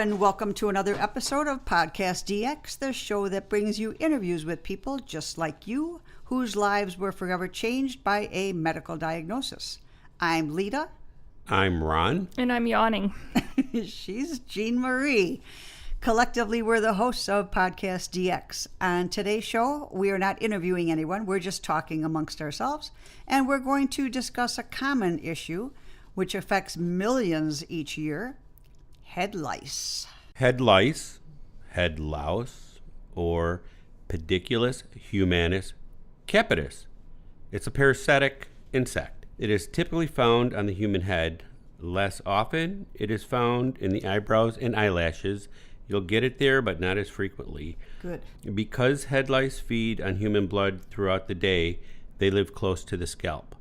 and welcome to another episode of PodcastDX, the show that brings you interviews with people just like you, whose lives were forever changed by a medical diagnosis. I'm Lita. I'm Ron. And I'm yawning. She's Jean Marie. Collectively, we're the hosts of PodcastDX. On today's show, we are not interviewing anyone. We're just talking amongst ourselves. And we're going to discuss a common issue which affects millions each year: head lice. Head lice, head louse, or pediculosis humanus capitis. It's a parasitic insect. It is typically found on the human head. Less often, it is found in the eyebrows and eyelashes. You'll get it there, but not as frequently. Good. Because head lice feed on human blood throughout the day, they live close to the scalp.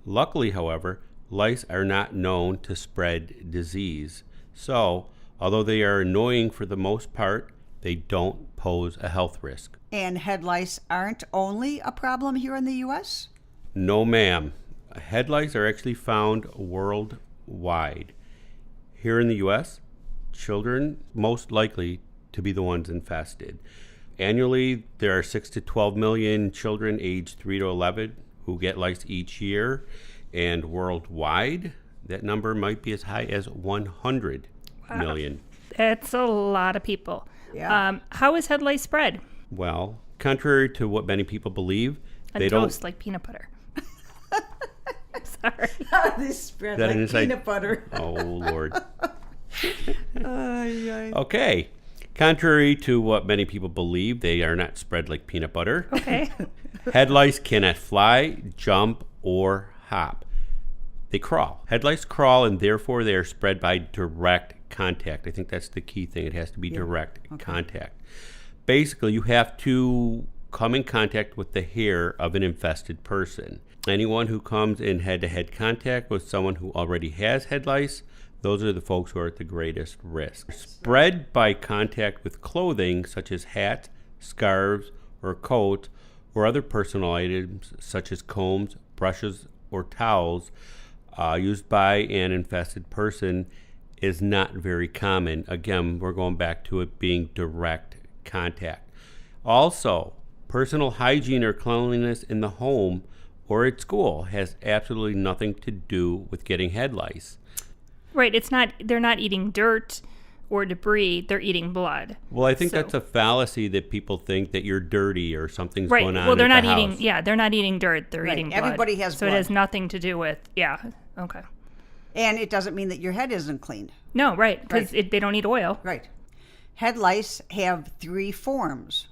Luckily, however, lice are not known to spread disease. So, although they are annoying for the most part, they don't pose a health risk. And head lice aren't only a problem here in the U.S.? No, ma'am. Head lice are actually found worldwide. Here in the U.S., children most likely to be the ones infested. Annually, there are 6 to 12 million children aged 3 to 11 who get lice each year. And worldwide, that number might be as high as 100 million. That's a lot of people. Yeah. How is head lice spread? Well, contrary to what many people believe, On toast, like peanut butter. Sorry. They spread That like an inside- peanut butter. Oh, Lord. Okay. Contrary to what many people believe, they are not spread like peanut butter. Okay. Head lice cannot fly, jump, or hop. They crawl. Head lice crawl, and therefore they are spread by direct contact. I think that's the key thing. It has to be direct contact. Basically, you have to come in contact with the hair of an infested person. Anyone who comes in head-to-head contact with someone who already has head lice, those are the folks who are at the greatest risk. Spread by contact with clothing such as hats, scarves, or coats, or other personal items such as combs, brushes, or towels used by an infested person is not very common. Again, we're going back to it being direct contact. Also, personal hygiene or cleanliness in the home or at school has absolutely nothing to do with getting head lice. Right. They're not eating dirt or debris. They're eating blood. Well, I think that's a fallacy that people think that you're dirty or something's right. going on. Well, they're at not the eating. house. Yeah, they're not eating dirt. They're Right. eating blood. Everybody has so blood. it has nothing to do with. Yeah. Okay. And it doesn't mean that your head isn't cleaned. No. Right. Because they don't eat oil. Right. Head lice have 3 forms: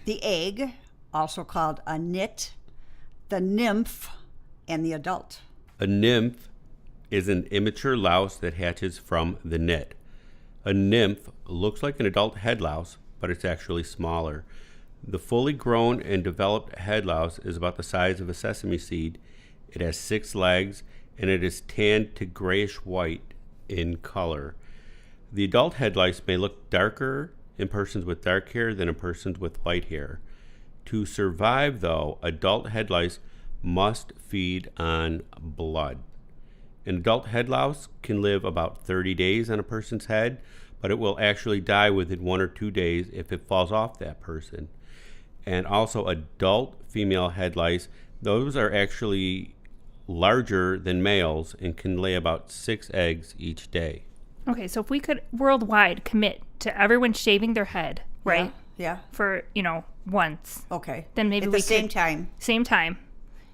the egg, also called a nit, the nymph, and the adult. A nymph is an immature louse that hatches from the nit. A nymph looks like an adult head louse, but it's actually smaller. The fully grown and developed head louse is about the size of a sesame seed. It has 6 legs, and it is tanned to grayish white in color. The adult head lice may look darker in persons with dark hair than in persons with light hair. To survive, though, adult head lice must feed on blood. An adult head louse can live about 30 days on a person's head, but it will actually die within 1 or 2 days if it falls off that person. And also adult female head lice, those are actually larger than males and can lay about 6 eggs each day. Okay. So if we could worldwide commit to everyone shaving their head, right? Yeah. For once. Okay. Then maybe at we the same could- time, Same time.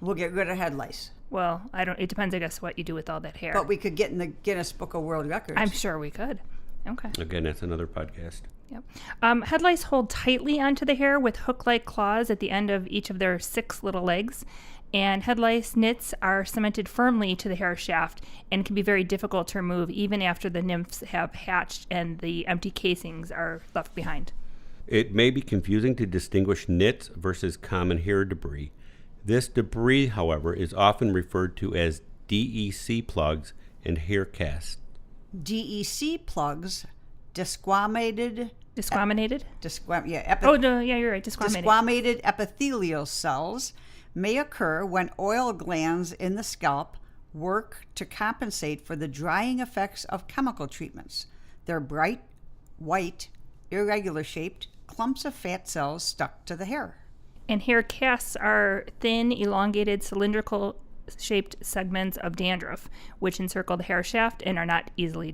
we'll get rid of head lice. Well, it depends, I guess, what you do with all that hair. But we could get in the Guinness Book of World Records. I'm sure we could. Okay. Again, that's another podcast. Yep. Head lice hold tightly onto the hair with hook-like claws at the end of each of their 6 little legs. And head lice nits are cemented firmly to the hair shaft and can be very difficult to remove even after the nymphs have hatched and the empty casings are left behind. It may be confusing to distinguish nits versus common hair debris. This debris, however, is often referred to as DEC plugs and hair casts. DEC plugs, desquamated. Disquaminated? Yeah, No, you're right. Disquaminated. Desquamated epithelial cells may occur when oil glands in the scalp work to compensate for the drying effects of chemical treatments. They're bright white, irregular shaped clumps of fat cells stuck to the hair. And hair casts are thin, elongated, cylindrical shaped segments of dandruff, which encircle the hair shaft and are easily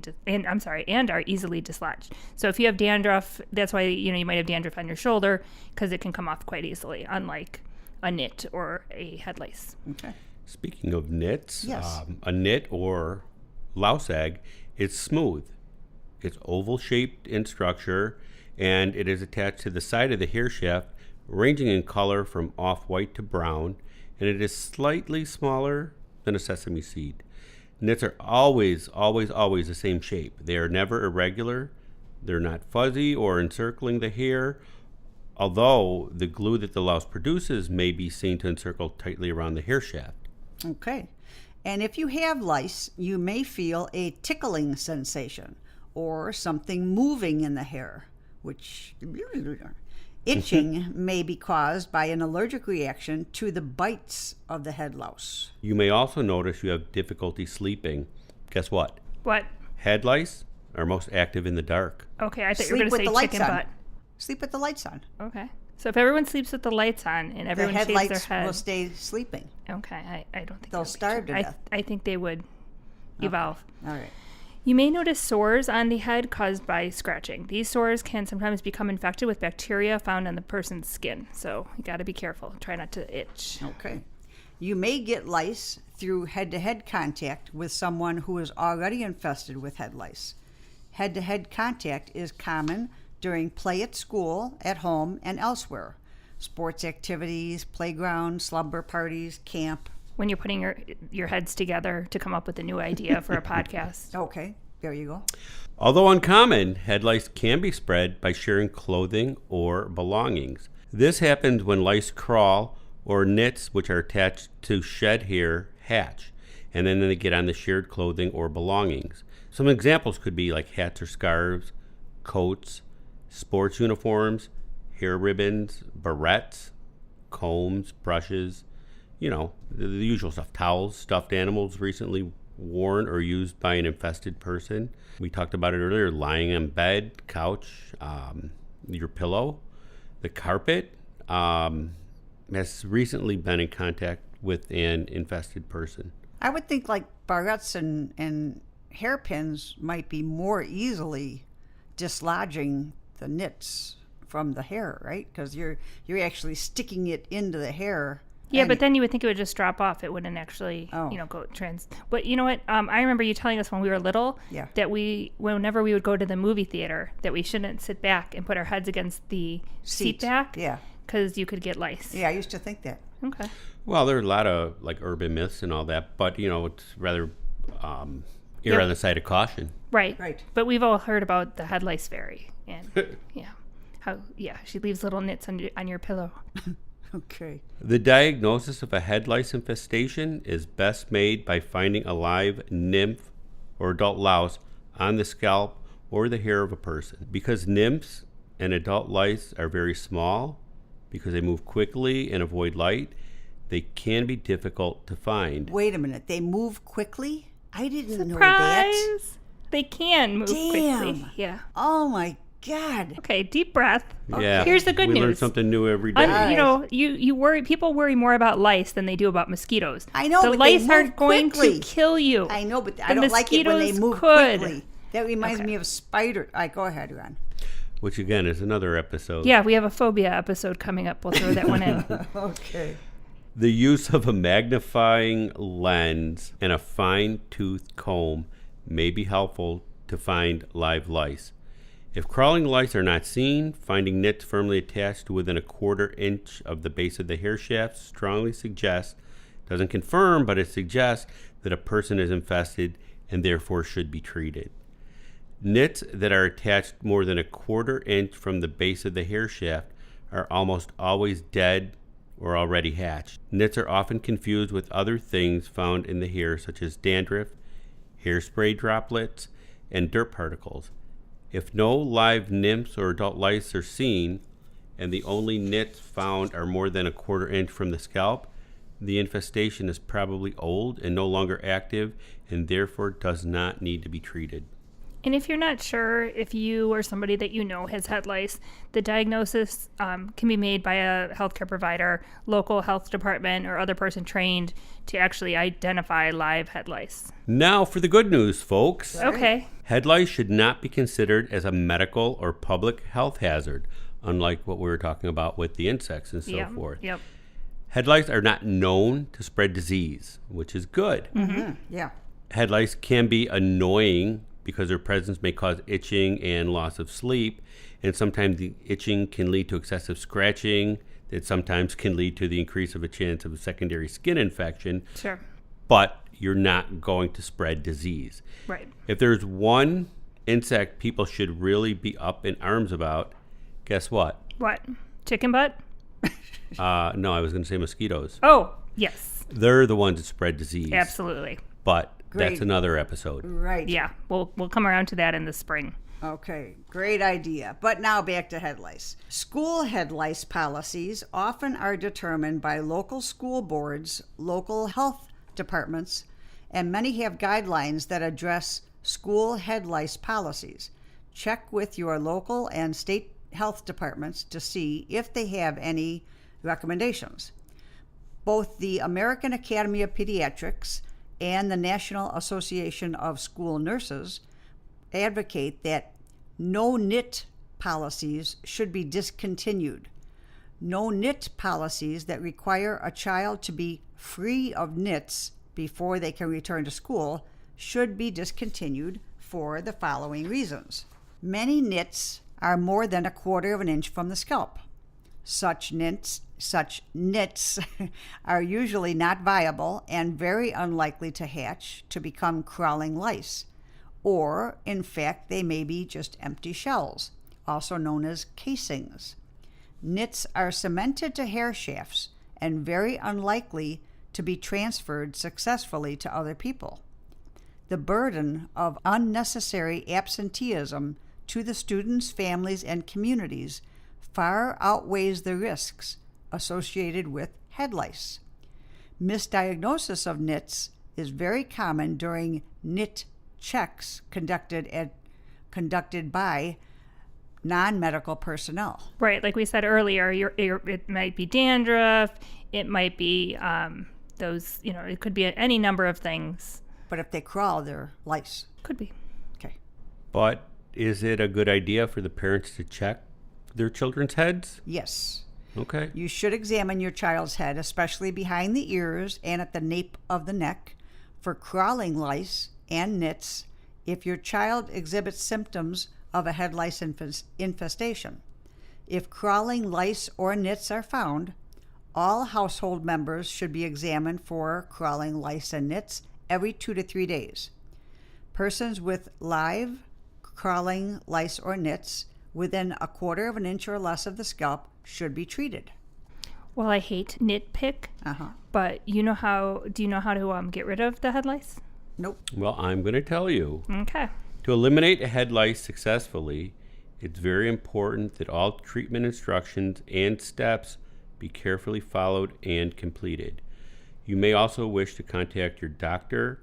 dislodged. So if you have dandruff, that's why you might have dandruff on your shoulder, because it can come off quite easily, unlike a nit or a head lice. Okay. Speaking of nits, Yes. A nit or louse egg is smooth. It's oval shaped in structure, and it is attached to the side of the hair shaft, ranging in color from off-white to brown, and it is slightly smaller than a sesame seed. Nits are always the same shape. They are never irregular. They're not fuzzy or encircling the hair, although the glue that the louse produces may be seen to encircle tightly around the hair shaft. Okay. And if you have lice, you may feel a tickling sensation or something moving in the hair, which itching may be caused by an allergic reaction to the bites of the head louse. You may also notice you have difficulty sleeping. Guess what? What? Head lice are most active in the dark. Okay, I thought you Sleep were with going the to say lights chicken on. butt. Sleep with the lights on. Okay. So if everyone sleeps with the lights on and The everyone shaves headlights their head, will stay sleeping. okay, I don't think They'll that would be starve true. to death. I think they would evolve. All right. You may notice sores on the head caused by scratching. These sores can sometimes become infected with bacteria found on the person's skin. So you got to be careful. Try not to itch. Okay. You may get lice through head-to-head contact with someone who is already infested with head lice. Head-to-head contact is common during play at school, at home, and elsewhere. Sports activities, playground, slumber parties, camp. When you're putting your heads together to come up with a new idea for a podcast. Okay, there you go. Although uncommon, head lice can be spread by sharing clothing or belongings. This happens when lice crawl or nits, which are attached to shed hair, hatch, and then they get on the shared clothing or belongings. Some examples could be like hats or scarves, coats, sports uniforms, hair ribbons, barrettes, combs, brushes, the usual stuff. Towels, stuffed animals recently worn or used by an infested person. We talked about it earlier, lying on bed, couch, your pillow. The carpet has recently been in contact with an infested person. I would think like barrettes and hairpins might be more easily dislodging the nits from the hair, right? Because you're actually sticking it into the hair. Yeah, but then you would think it would just drop off. It wouldn't actually, go trans. But you know what? I remember you telling us when we were little that whenever we would go to the movie theater, that we shouldn't sit back and put our heads against the seat back. Yeah. Because you could get lice. Yeah, I used to think that. Okay. Well, there are a lot of urban myths and all that, but it's rather err on the side of caution. Right. But we've all heard about the head lice fairy, and she leaves little nits on your pillow. Okay. The diagnosis of a head lice infestation is best made by finding a live nymph or adult louse on the scalp or the hair of a person. Because nymphs and adult lice are very small, because they move quickly and avoid light, they can be difficult to find. Wait a minute. They move quickly? I didn't know Surprise! that. They can move quickly. Yeah. Oh, my God. Okay, deep breath. Yeah. Here's the good we news. learn something new every day. You worry. People worry more about lice than they do about mosquitoes. I know, the but lice they are move going quickly. to kill you. I know, but The I don't like it when they mosquitoes move could. quickly. That reminds me of spider. Go ahead, Ron. Which, again, is another episode. Yeah, we have a phobia episode coming up. We'll throw that one in. Okay. The use of a magnifying lens and a fine-toothed comb may be helpful to find live lice. If crawling lice are not seen, finding nits firmly attached within a 1/4 inch of the base of the hair shaft strongly suggests, doesn't confirm, but it suggests that a person is infested and therefore should be treated. Nits that are attached more than a 1/4 inch from the base of the hair shaft are almost always dead or already hatched. Nits are often confused with other things found in the hair, such as dandruff, hairspray droplets, and dirt particles. If no live nymphs or adult lice are seen, and the only nits found are more than a 1/4 inch from the scalp, the infestation is probably old and no longer active, and therefore does not need to be treated. And if you're not sure if you or somebody that you know has head lice, the diagnosis can be made by a healthcare provider, local health department, or other person trained to actually identify live head lice. Now for the good news, folks. Okay. Head lice should not be considered as a medical or public health hazard, unlike what we were talking about with the insects and so forth. Yep. Head lice are not known to spread disease, which is good. Mm-hmm. Yeah. Head lice can be annoying because their presence may cause itching and loss of sleep, and sometimes the itching can lead to excessive scratching that sometimes can lead to the increase of a chance of a secondary skin infection. Sure. But you're not going to spread disease. Right. If there's one insect people should really be up in arms about, guess what? What? Chicken butt? No, I was going to say mosquitoes. Oh, yes. They're the ones that spread disease. Absolutely. But Great. that's another episode. Right. Yeah. We'll come around to that in the spring. Okay, great idea. But now back to head lice. School head lice policies often are determined by local school boards, local health departments, and many have guidelines that address school head lice policies. Check with your local and state health departments to see if they have any recommendations. Both the American Academy of Pediatrics and the National Association of School Nurses advocate that no knit policies should be discontinued. No knit policies that require a child to be free of nits before they can return to school should be discontinued for the following reasons. Many nits are more than 1/4 of an inch from the scalp. Such nits are usually not viable and very unlikely to hatch to become crawling lice. Or, in fact, they may be just empty shells, also known as casings. Nits are cemented to hair shafts and very unlikely to be transferred successfully to other people. The burden of unnecessary absenteeism to the students, families, and communities far outweighs the risks associated with head lice. Misdiagnosis of nits is very common during nit checks conducted by non-medical personnel. Right, like we said earlier, it might be dandruff, it might be those, it could be any number of things. But if they crawl, they're lice. Could be. Okay. But is it a good idea for the parents to check their children's heads? Yes. Okay. You should examine your child's head, especially behind the ears and at the nape of the neck, for crawling lice and nits if your child exhibits symptoms of a head lice infestation. If crawling lice or nits are found, all household members should be examined for crawling lice and nits every 2 to 3 days. Persons with live crawling lice or nits within 1/4 of an inch or less of the scalp should be treated. Well, I hate nitpick, but do you know how to get rid of the head lice? Nope. Well, I'm going to tell you. Okay. To eliminate a head lice successfully, it's very important that all treatment instructions and steps be carefully followed and completed. You may also wish to contact your doctor,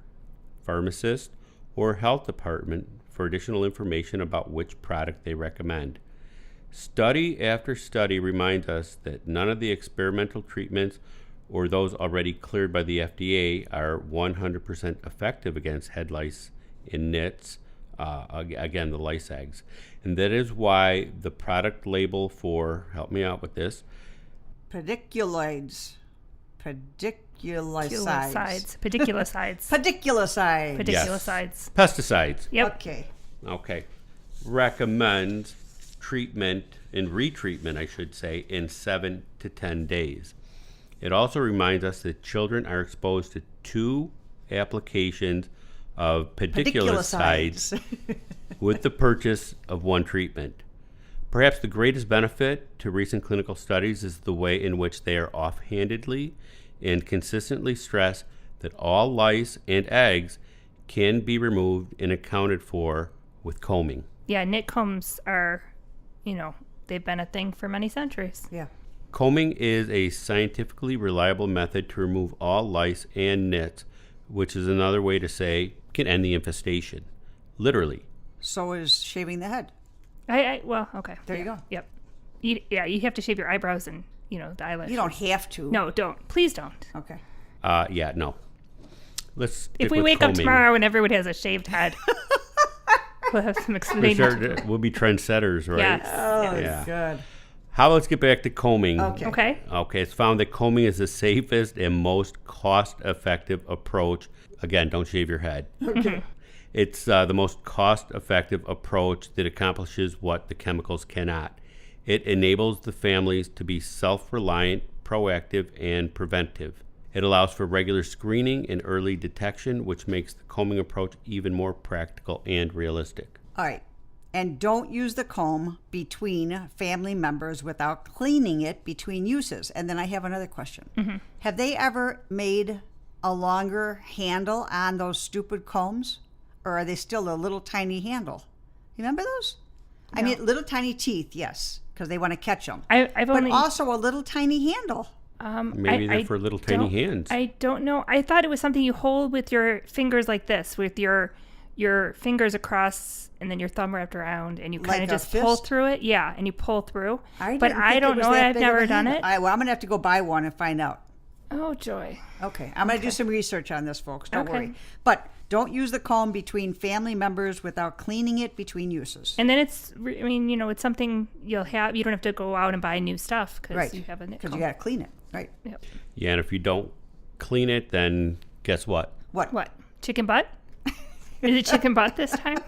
pharmacist, or health department for additional information about which product they recommend. Study after study reminds us that none of the experimental treatments or those already cleared by the FDA are 100% effective against head lice and nits, again, the lice eggs. And that is why the product label for, help me out with this, Pediculicides. Pediculicides. Yes. Pesticides. Yep. Okay. Recommends treatment and retreatment, I should say, in 7 to 10 days. It also reminds us that children are exposed to 2 applications of pediculicides with the purchase of 1 treatment. Perhaps the greatest benefit to recent clinical studies is the way in which they are offhandedly and consistently stress that all lice and eggs can be removed and accounted for with combing. Yeah, nit combs are, they've been a thing for many centuries. Yeah. Combing is a scientifically reliable method to remove all lice and nits, which is another way to say can end the infestation. Literally, So is shaving the head. Well, okay. There you go. Yep. You have to shave your eyebrows and, the eyelashes. You don't have to. No, don't. Please don't. Okay. No. Let's stick If we with wake combing. up tomorrow and everyone has a shaved head, we'll have some explaining. We'll be trendsetters, right? Yes. Oh, Yeah. good. Let's get back to combing. Okay. Okay. It's found that combing is the safest and most cost-effective approach. Again, don't shave your head. Okay. It's the most cost-effective approach that accomplishes what the chemicals cannot. It enables the families to be self-reliant, proactive, and preventive. It allows for regular screening and early detection, which makes the combing approach even more practical and realistic. All right. And don't use the comb between family members without cleaning it between uses. And then I have another question. Mm-hmm. Have they ever made a longer handle on those stupid combs? Or are they still a little tiny handle? You remember those? No. I mean, little tiny teeth, yes, because they want to catch them. I've but only also a little tiny handle. Maybe they're for little tiny hands. I don't know. I thought it was something you hold with your fingers like this, with your fingers across and then your thumb wrapped around, and you kind Like of a just pull fist? through it. Yeah, and you pull through. I but didn't I think don't it was know. that I've big of a never done handle. it. I'm going to have to go buy one and find out. Oh, joy. Okay. I'm going to do some research on this, folks. Don't Okay. worry. But don't use the comb between family members without cleaning it between uses. And then it's something you'll have. You don't have to go out and buy new stuff because Right. you have a Because you got to clean it. Right. Yep. Yeah, and if you don't clean it, then guess what? What? Chicken butt? Is it chicken butt this time?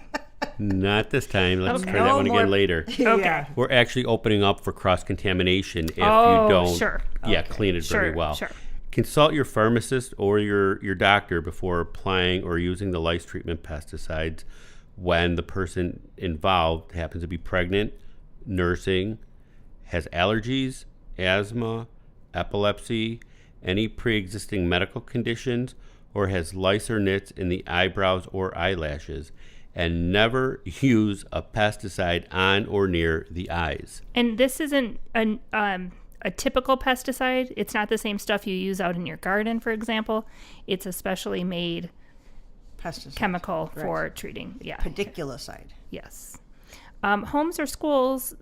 Not this time. Let's Okay. try that No one more- again later. Okay. Yeah. We're actually opening up for cross-contamination if Oh, you don't sure. clean it very Sure, well. sure. Consult your pharmacist or your doctor before applying or using the lice treatment pesticides when the person involved happens to be pregnant, nursing, has allergies, asthma, epilepsy, any pre-existing medical conditions, or has lice or nits in the eyebrows or eyelashes. And never use a pesticide on or near the eyes. And this isn't a typical pesticide. It's not the same stuff you use out in your garden, for example. It's a specially made Pesticide. chemical Right. for treating. Yeah. Pediculosis. Yes. Homes or schools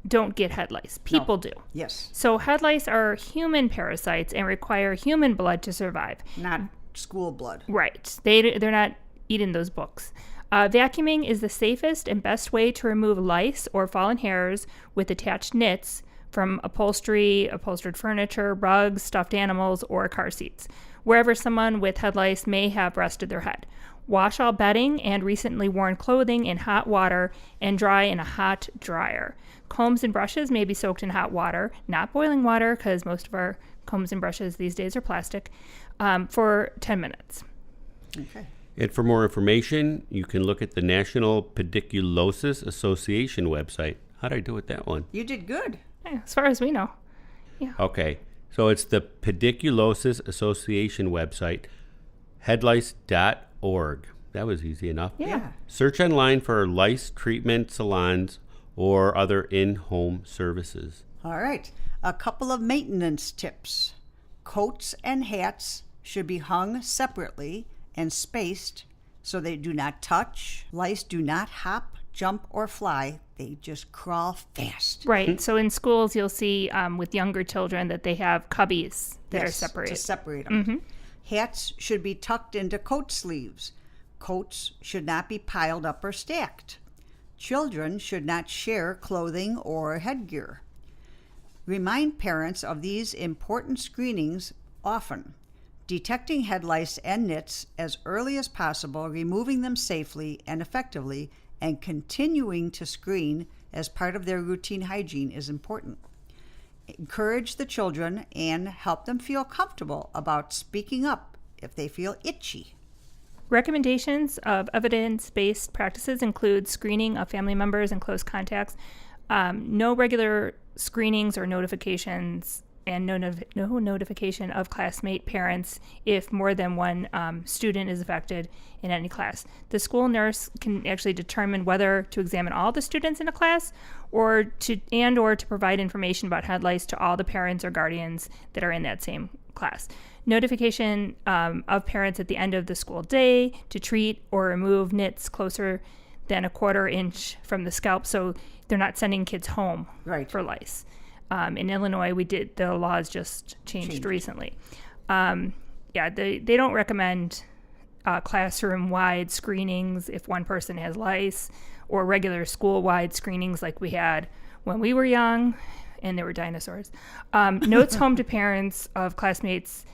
don't get head lice. People do. Yes. So head lice are human parasites and require human blood to survive. Not school blood. Right. They're not eating those books. Vacuuming is the safest and best way to remove lice or fallen hairs with attached nits from upholstery, upholstered furniture, rugs, stuffed animals, or car seats, wherever someone with head lice may have rested their head. Wash all bedding and recently worn clothing in hot water and dry in a hot dryer. Combs and brushes may be soaked in hot water, not boiling water, because most of our combs and brushes these days are plastic, for 10 minutes. Okay. And for more information, you can look at the National Pediculosis Association website. How did I do with that one? You did good. Yeah, as far as we know. Okay, so it's the Pediculosis Association website, headlice.org. That was easy enough. Yeah. Search online for lice treatment salons or other in-home services. All right. A couple of maintenance tips. Coats and hats should be hung separately and spaced so they do not touch. Lice do not hop, jump, or fly. They just crawl fast. Right. So in schools, you'll see with younger children that they have cubbies that are Yes, separated. to separate them. Hats should be tucked into coat sleeves. Coats should not be piled up or stacked. Children should not share clothing or headgear. Remind parents of these important screenings often. Detecting head lice and nits as early as possible, removing them safely and effectively, and continuing to screen as part of their routine hygiene is important. Encourage the children and help them feel comfortable about speaking up if they feel itchy. Recommendations of evidence-based practices include screening of family members and close contacts, no regular screenings or notifications, and no notification of classmate parents if more than one student is affected in any class. The school nurse can actually determine whether to examine all the students in a class or to provide information about head lice to all the parents or guardians that are in that same class. Notification of parents at the end of the school day to treat or remove nits closer than a 1/4 inch from the scalp, so they're not sending kids home Right. for lice. In Illinois, the laws just changed recently. They don't recommend classroom-wide screenings if one person has lice, or regular school-wide screenings like we had when we were young and there were dinosaurs. Notes home to parents of classmates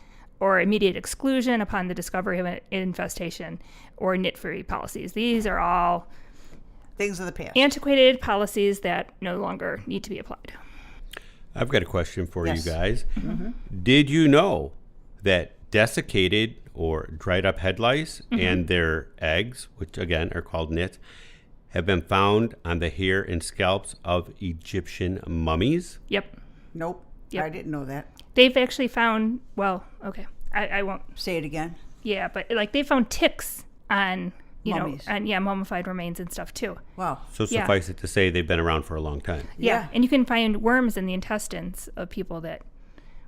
or immediate exclusion upon the discovery of an infestation, or nit-free policies. These are all Things of the past. antiquated policies that no longer need to be applied. I've got a question for Yes. you guys. Did you know that desiccated or dried up head lice and their eggs, which again are called nits, have been found on the hair and scalps of Egyptian mummies? Yep. Nope. Yep. I didn't know that. They've actually found, I won't, Say it again. yeah, but like they found ticks on, Mummies. mummified remains and stuff too. Wow. So Yeah. suffice it to say they've been around for a long time. Yeah. And you can find worms in the intestines of people that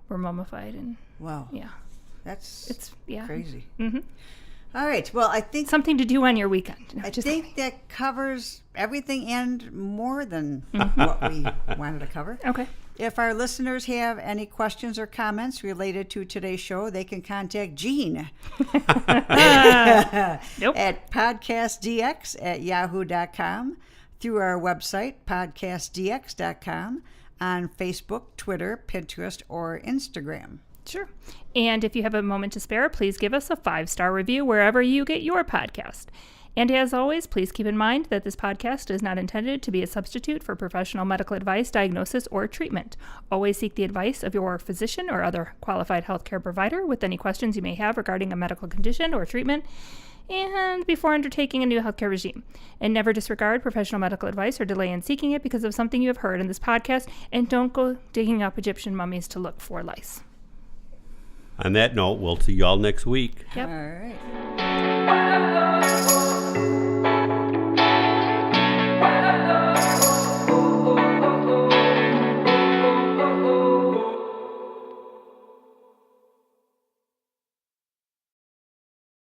were mummified, and Wow. yeah, That's yeah. crazy. Mm-hmm. All right. Well, I think Something to do on your weekend. No, I just think that covers everything and more than what we wanted to cover. okay. If our listeners have any questions or comments related to today's show, they can contact Jean Nope. at podcastdx@yahoo.com, through our website, podcastdx.com, on Facebook, Twitter, Pinterest, or Instagram. Sure. And if you have a moment to spare, please give us a 5-star review wherever you get your podcast. And as always, please keep in mind that this podcast is not intended to be a substitute for professional medical advice, diagnosis, or treatment. Always seek the advice of your physician or other qualified healthcare provider with any questions you may have regarding a medical condition or treatment, and before undertaking a new healthcare regime. And never disregard professional medical advice or delay in seeking it because of something you have heard in this podcast, and don't go digging up Egyptian mummies to look for lice. On that note, we'll see you all next week. Yep. All right.